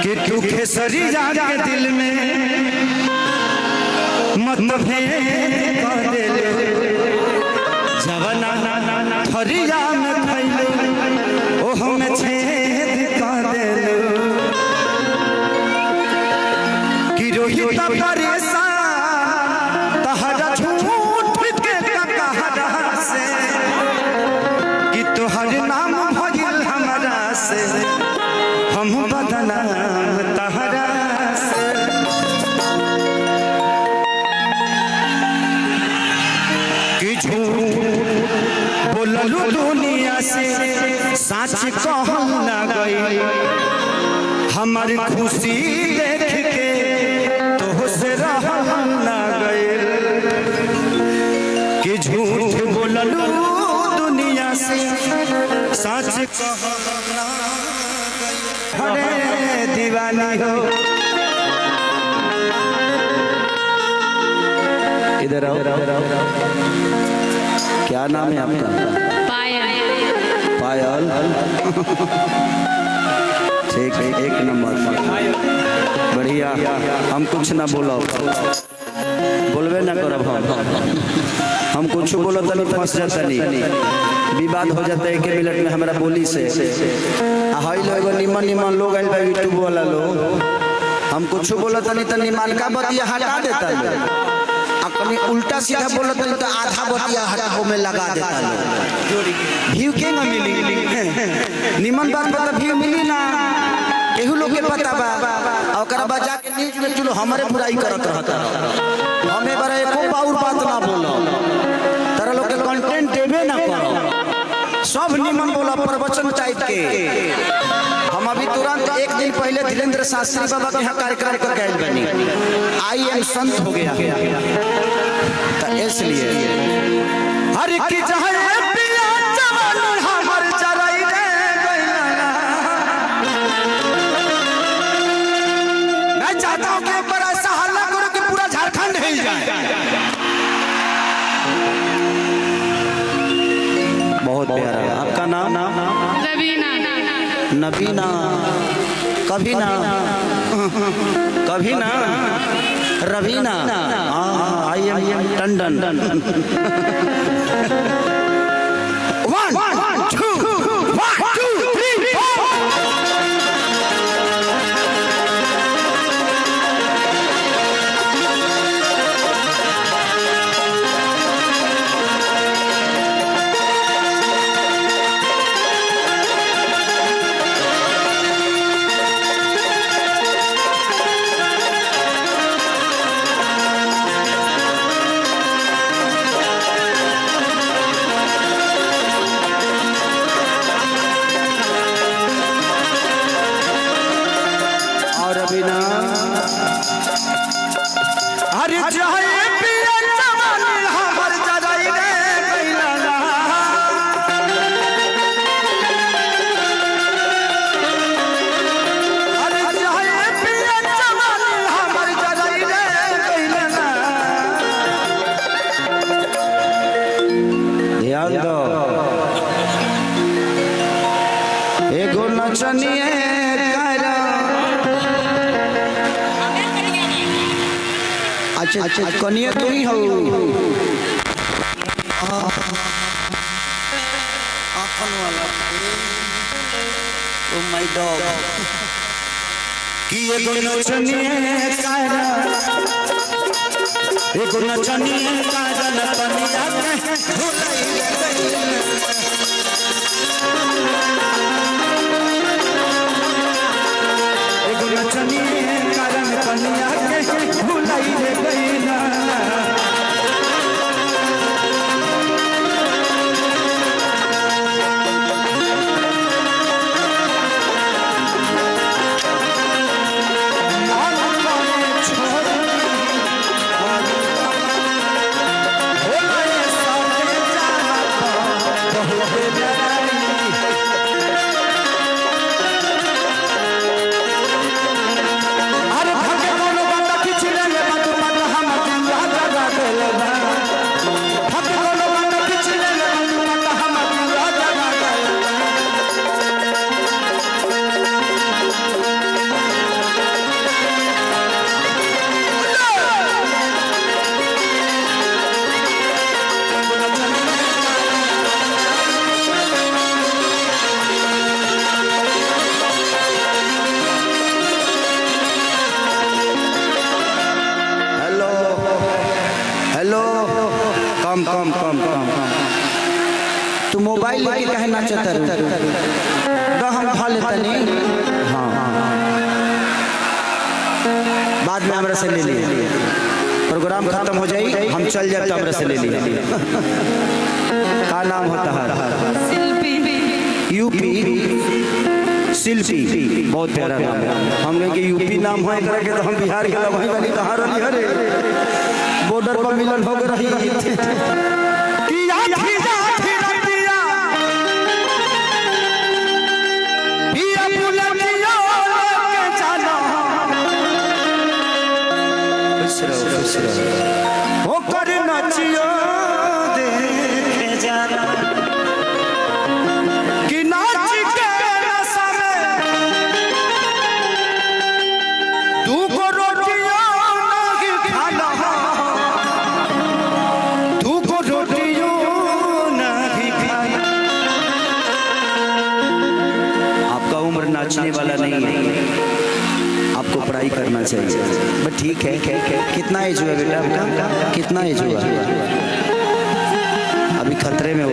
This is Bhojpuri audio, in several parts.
कि तू खेसरी जान के दिल में मतभेद कर देले जवाना थरिया में खैले ओह में छेद कर देले कि रोहित परेशान तहरा झूठ के कहरा से कि तोहर नाम भइल हमरा से हम बदनाम तहरा से कि झूठ बोललू दुनिया से सच कहल ना गई हमार खुशी देख के तोहसे रहल ना गई कि झूठ बोललू दुनिया से सच कहल ना गई हरे दीवानी हो इधर आओ। क्या नाम है आपका? पायल। पायल। ठीक है, एक नंबर बढ़िया। हम कुछ ना बोलो, बोलबे ना करब हम कुछ बोलो तनी फंस जाता नहीं, विवाद हो जाता है 1 मिनट में हमारा बोली से। हाई लोग निमन निमन लोग आइल बा यूट्यूब वाला लोग, हम कुछ बोलो तनी तनी मानका बतिया हटा देता है, अपनी उल्टा सीधा बोलत नहीं तो आधा बतिया हटाओ में लगा देता है। व्यू के ना मिली, निमन बात पता व्यू मिली ना, केहू लोग के पता बा और बजा के न्यूज में चलो हमारे बुराई करत रहता हमें बड़ा एको बाउर बात ना बोलो, तारा लोग के कंटेंट देबे ना करो, सब निमन बोला प्रवचन टाइप के। हम अभी तुरंत 1 दिन पहले धीरेन्द्र शास्त्री बाबा के यहाँ कार्यक्रम कर गए बनी, आई एम संत हो गया तो इसलिए हर की जहर पिया जवान हमर जराई रे गइला मैं चाहता हूं कि बड़ा सा हल्ला करो कि पूरा झारखंड हिल जाए। बहुत प्यारा। आपका नाम? रवीना। नबीना। कभी ना कभी ना रवीना। I am Tandon. 1 2 1 2 3 4 रवीना। अरे चाहे पिया जवान हमर जराई रे गइला अरे चाहे पिया जवान हमर जराई रे गइला ध्यान दो, एगो नचनिए अच्छा कनिया तू ही हो। ओ माय डॉग कि एगो नचनिए कारा एगो नचनिए कारा नचनिया के भुलाई रे एगो नचनिए कारा नचनिया के भुलाई रे गइला कम कम कम कम तू मोबाइल लेके कहे नाचत हम खा लेता नहीं। हाँ बाद में हमरा से ले लिए, प्रोग्राम खत्म हो जाए हम चल जाए तो हमरा से ले लिए। का नाम होता है? यूपी शिल्पी, बहुत प्यारा नाम है। हम कहें कि यूपी नाम है करके तो हम बिहार के लोग वाली कहाँ रही हरे बॉर्डर पर मिलन हो रही नाचने वाला नहीं है, आपको पढ़ाई करना चाहिए। बट ठीक है, कितना एज हुआ बेटा आपका? कितना एज हुआ? अभी खतरे में हो।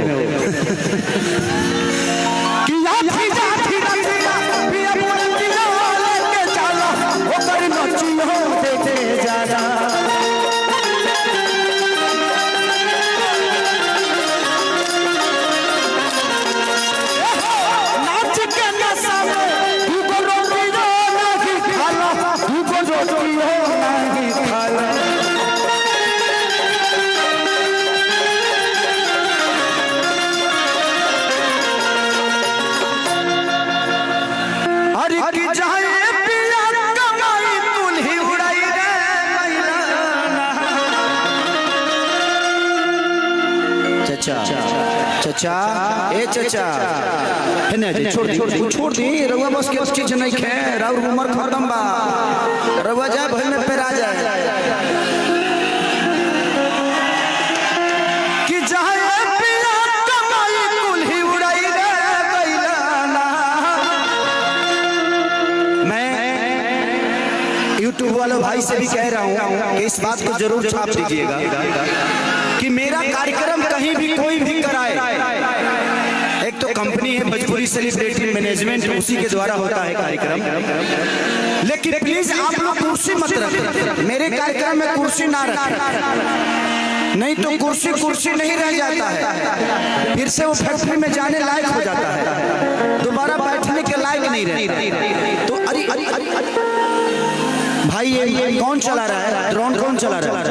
चचा ए चचा है ना, छोड़ दी रउआ बस के चीज नहीं खे, राउर उमर खत्म बा, रउआ जाए भई में पेरा जाए कि जाए पिया कमाई कुल्ही उड़ाई रे गइलाना। मैं यूट्यूब वालों भाई से भी कह रहा हूँ कि इस बात को जरूर छाप दीजिएगा कि मेरा कार्यक्रम कहीं भी कोई भी कराए, एक तो कंपनी है भोजपुरी सेलिब्रिटी मैनेजमेंट, उसी के द्वारा होता है कार्यक्रम, लेकिन प्लीज आप लोग कुर्सी मत रखें, मेरे कार्यक्रम में कुर्सी ना रखें, नहीं तो कुर्सी नहीं रह जाता है, फिर से वो फैक्ट्री में जाने लायक हो जाता है, दोबारा बैठने के लायक नहीं रहता। तो अरे भाई ये कौन चला रहा है? ड्रोन कौन चला रहा है?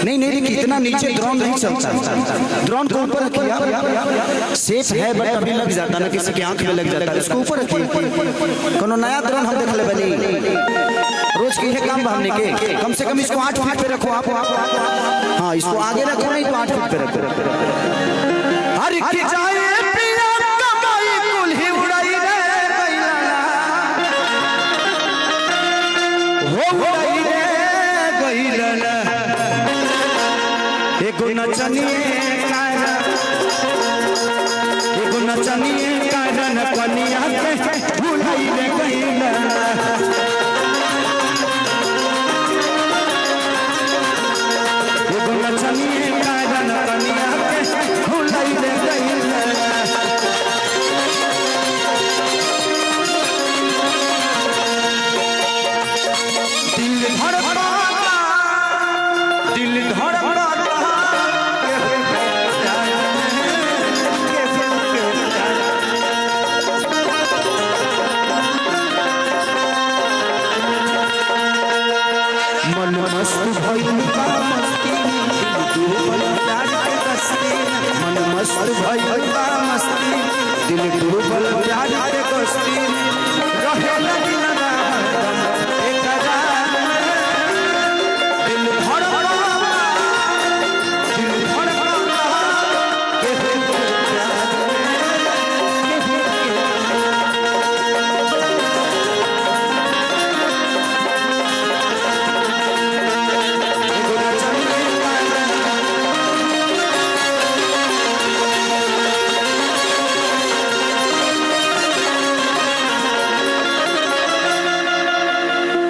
नहीं देखिए, इतना नीचे ड्रोन नहीं चलता, ड्रोन को ऊपर रखिए, सेफ है बट अभी लग जाता ना, किसी की आंख में लग जाता है, इसको ऊपर रखिए। कोनो नया ड्रोन हम देख ले बनी, रोज की है काम हमने के, कम से कम इसको 8 फीट पे रखो आप। हाँ, इसको आगे रखो, नहीं तो 8 फीट पे रखो। हर की जाए पिया कमाई कुल्ही उड़ाई रे गइलाना, हो उड़ाई रे गइलाना। एगो नचनिए कारण कनिया के भुलाई ले गइलाना, एगो नचनिए कारण कनिया के भुलाई ले गइलाना। दिल धड़कता मस्त भइल बा मस्ती, दिल डूबल प्यार के कश्ती, मन मस्त भइल बा मस्ती, दिल डूबल प्यार के कश्ती, रहे लगी लगा एकरा दिल धड़कता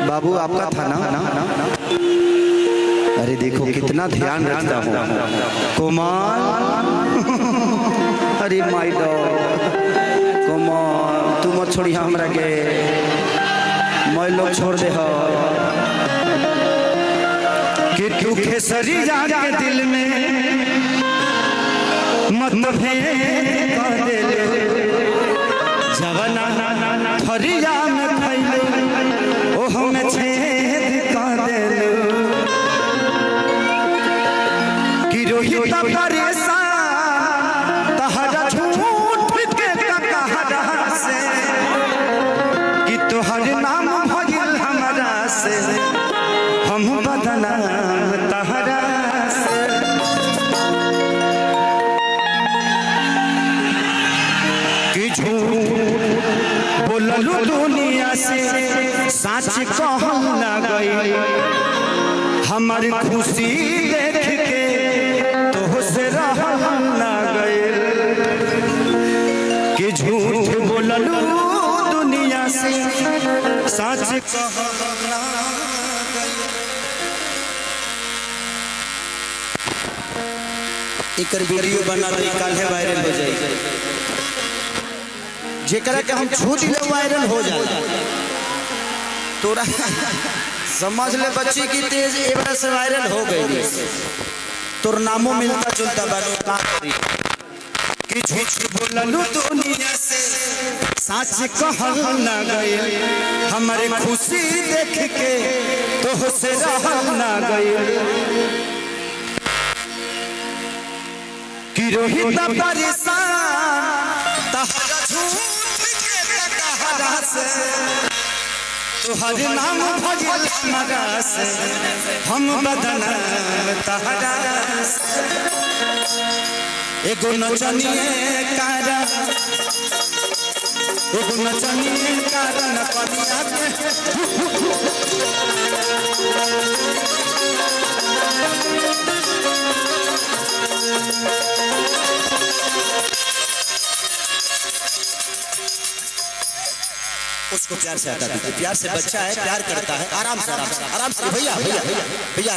बाबू आपका था ना? अरे देखो कितना ध्यान रखता हूँ कुमार। अरे माय गॉड कुमार, तू मत छोड़ी हमरा के, मैं लोग छोड़ दे हो कि तू खेसरी जाके दिल में मत भेद कर दे जवाना थरिया में खैले ओ हमें छेद कर दे कि रोहित परेशान तहरा झूठ के कहरा से कि तोहर नाम भइल हमरा से हम बदनाम तहरा से। कि झूठ बोललू दुनिया से सच कहल ना गई हमारी खुशी देख के तो से रहल ना गई। कि झूठ बोललू दुनिया से सच कहल ना गई। एकर वीडियो बना दे कल है वायरल हो जाए, जेकरा के हम छूट ले वायरल हो जाए। तोरा समझ ले बच्ची की तेज एक बार से वायरल हो गई, तोर नामों मिलता जुलता बानो का करी। कि झूठ बोललू दुनिया से सच कहल ना गई हमारे खुशी देख के तो से रहल ना गई। कि रोहित परेशान तहरा झूठ के कहरा से तोहर नाम भइल हमरा से हम बदनाम तहरा से। एगो नचनिए कारण पनिया उसको प्यार से आता है, प्यार से बच्चा है, प्यार करता है। आराम से भैया भैया भैया भैया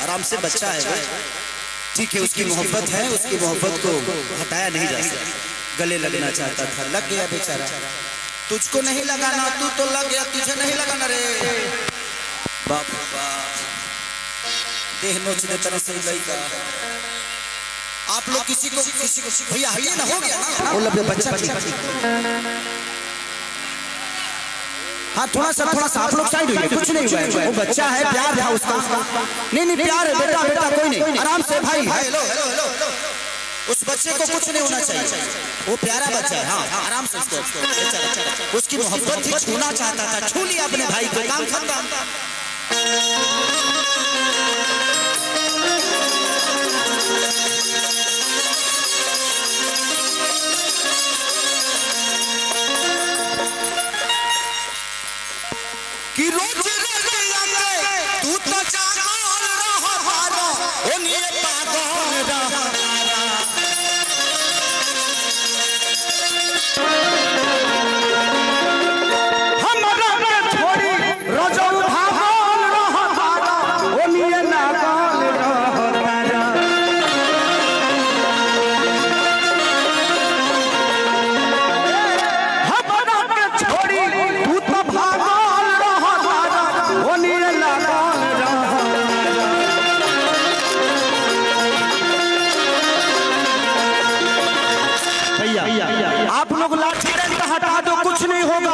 आराम से बच्चा है वो, ठीक है। उसकी मोहब्बत है, उसकी मोहब्बत को हटाया नहीं जा सकता। गले लगना चाहता था, लग गया बेचारा। तुझको नहीं लगाना, तू तो लग गया, तुझे नहीं लगाना रे बाप रे बाप। देह नोचने तरह से लगा। आप लोग किसी को भैया हइए ना, हो गया ना, वो लगे बच्चा। हाँ थोड़ा सा आप लोग साइड होइए, कुछ नहीं हुआ, वो बच्चा है, प्यार था उसका। नहीं प्यार है बेटा कोई नहीं, आराम से भाई। हेलो उस बच्चे को कुछ नहीं होना चाहिए, वो प्यारा बच्चा है। हाँ आराम से उसको, उसकी मोहब्बत थी, छूना चाहता था, छू लिया अपने भाई को, काम खत्म। कि रोज तू तो जागल रहा ओनिए पागल रहा। हमरा के छोड़ी रोजो भागल रहा ओनिए नागल रहा। हमरा के छोड़ी तू तो भागल आप लोग लाठी डंडा हटा दो, कुछ नहीं होगा।